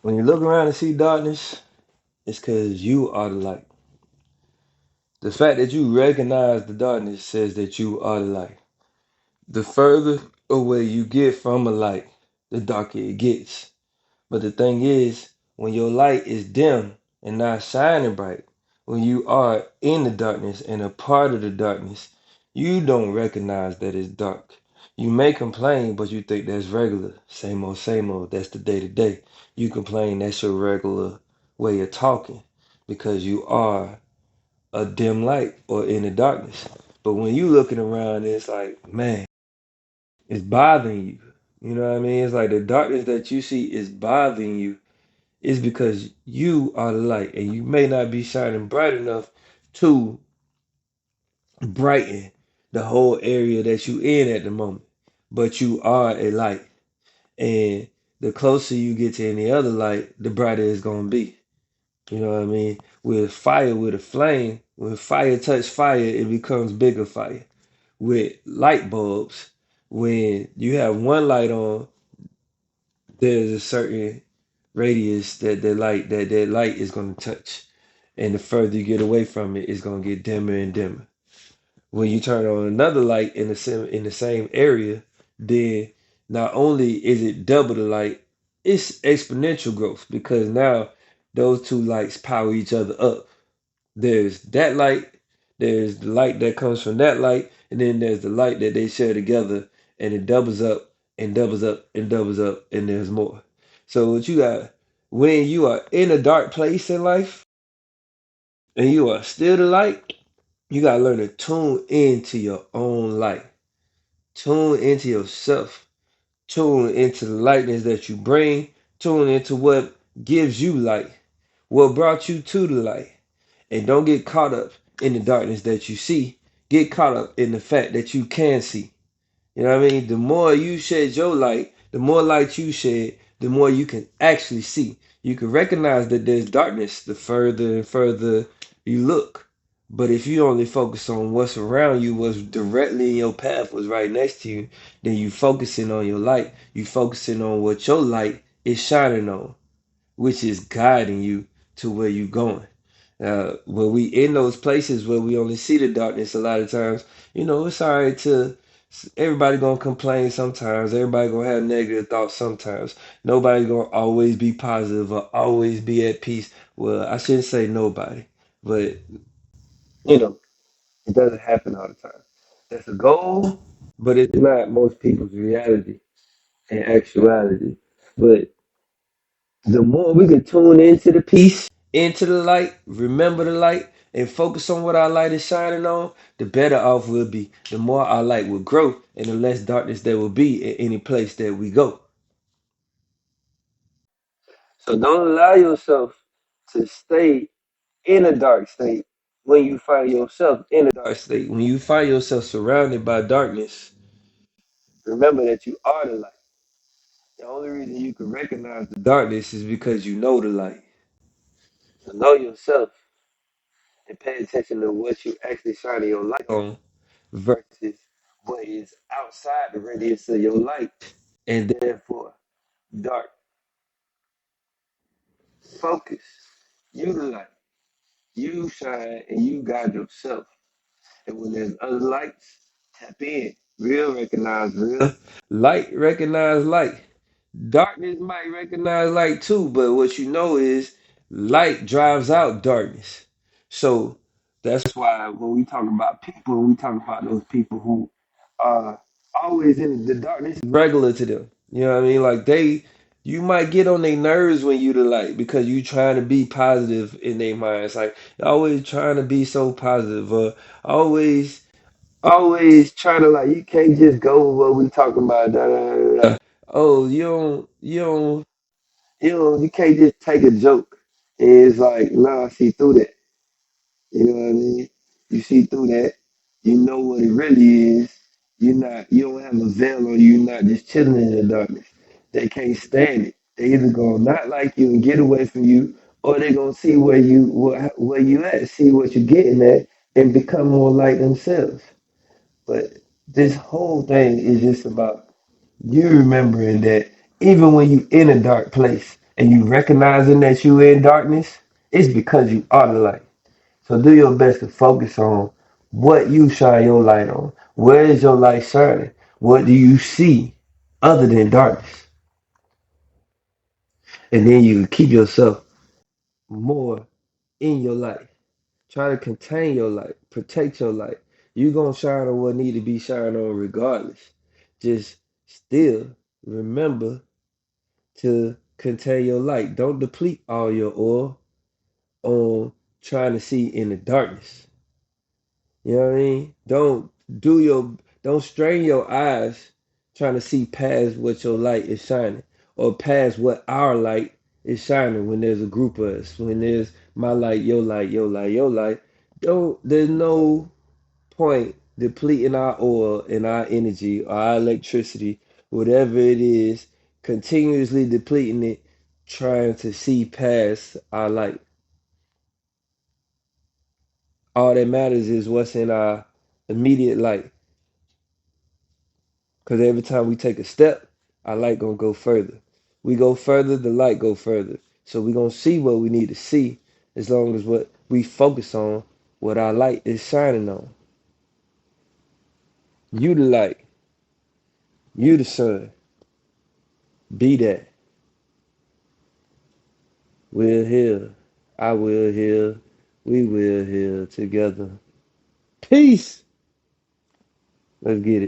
When you look around and see darkness, it's because you are the light. The fact that you recognize the darkness says that you are the light. The further away you get from a light, the darker it gets. But the thing is, when your light is dim and not shining bright, when you are in the darkness and a part of the darkness, you don't recognize that it's dark. You may complain, but you think that's regular. Same old, same old. That's the day to day. You complain, that's your regular way of talking because you are a dim light or in the darkness. But when you looking around, it's like, man, it's bothering you. You know what I mean? It's like the darkness that you see is bothering you is because you are the light and you may not be shining bright enough to brighten the whole area that you in at the moment. But you are a light. And the closer you get to any other light, the brighter it's gonna be. You know what I mean? With fire, with a flame, when fire touch fire, it becomes bigger fire. With light bulbs, when you have one light on, there's a certain radius that that light is going to touch, and the further you get away from it, it's going to get dimmer and dimmer. When you turn on another light in the same area, then not only is it double the light, it's exponential growth because now those two lights power each other up. There's that light, there's the light that comes from that light, and then there's the light that they share together, and it doubles up and doubles up and doubles up, and there's more. So what you got when you are in a dark place in life and you are still the light, you gotta learn to tune into your own light, tune into yourself, tune into the lightness that you bring, tune into what gives you light, what brought you to the light. And don't get caught up in the darkness that you see. Get caught up in the fact that you can see. You know what I mean? The more you shed your light, the more light you shed, the more you can actually see. You can recognize that there's darkness the further and further you look. But if you only focus on what's around you, what's directly in your path, what's right next to you, then you focusing on your light. You focusing on what your light is shining on, which is guiding you to where you're going. When we in those places where we only see the darkness, a lot of times, it's all right to everybody gonna complain sometimes. Everybody gonna have negative thoughts sometimes. Nobody gonna always be positive or always be at peace. Well, I shouldn't say nobody, but you know, it doesn't happen all the time. That's a goal, but it's not most people's reality and actuality. But the more we can tune into the peace, into the light, remember the light, and focus on what our light is shining on, the better off we'll be. The more our light will grow, and the less darkness there will be in any place that we go. So don't allow yourself to stay in a dark state when you find yourself in a dark state. When you find yourself surrounded by darkness, remember that you are the light. The only reason you can recognize the darkness is because you know the light. So know yourself and pay attention to what you actually shining your light on versus what is outside the radius of your light and therefore dark. Focus. You the light. You shine and you guide yourself. And when there's other lights, tap in. Real recognize real. Light recognize light. Darkness might recognize light too, but what you know is light drives out darkness. So that's why when we talk about people, we talk about those people who are always in the darkness is regular to them. You know what I mean? Like you might get on their nerves when you the light because you trying to be positive in their minds. Like always trying to be so positive or always always trying to like you can't just go with what we talking about. Da, da, da, da. Oh, you can't just take a joke. And it's like, nah, see through that. You know what I mean? You see through that. You know what it really is. You don't have a veil on you. You're not just chilling in the darkness. They can't stand it. They either gonna not like you and get away from you, or they gonna see where you at, see what you're getting at, and become more like themselves. But this whole thing is just about you remembering that even when you in a dark place and you recognizing that you in darkness, it's because you are the light. So do your best to focus on what you shine your light on. Where is your light shining? What do you see other than darkness? And then you keep yourself more in your light. Try to contain your light, protect your light. You gonna shine on what need to be shined on regardless. Just still remember to contain your light. Don't deplete all your oil on trying to see in the darkness. You know what I mean? Don't strain your eyes trying to see past what your light is shining or past what our light is shining when there's a group of us. When there's my light, your light, your light, your light. Don't there's no point depleting our oil and our energy or our electricity, whatever it is, continuously depleting it, trying to see past our light. All that matters is what's in our immediate light. Because every time we take a step, our light gonna go further. We go further, the light go further. So we gonna see what we need to see as long as what we focus on, what our light is shining on. You the light, you the sun. Be that. We're here. I will heal. We will heal together. Peace. Let's get it.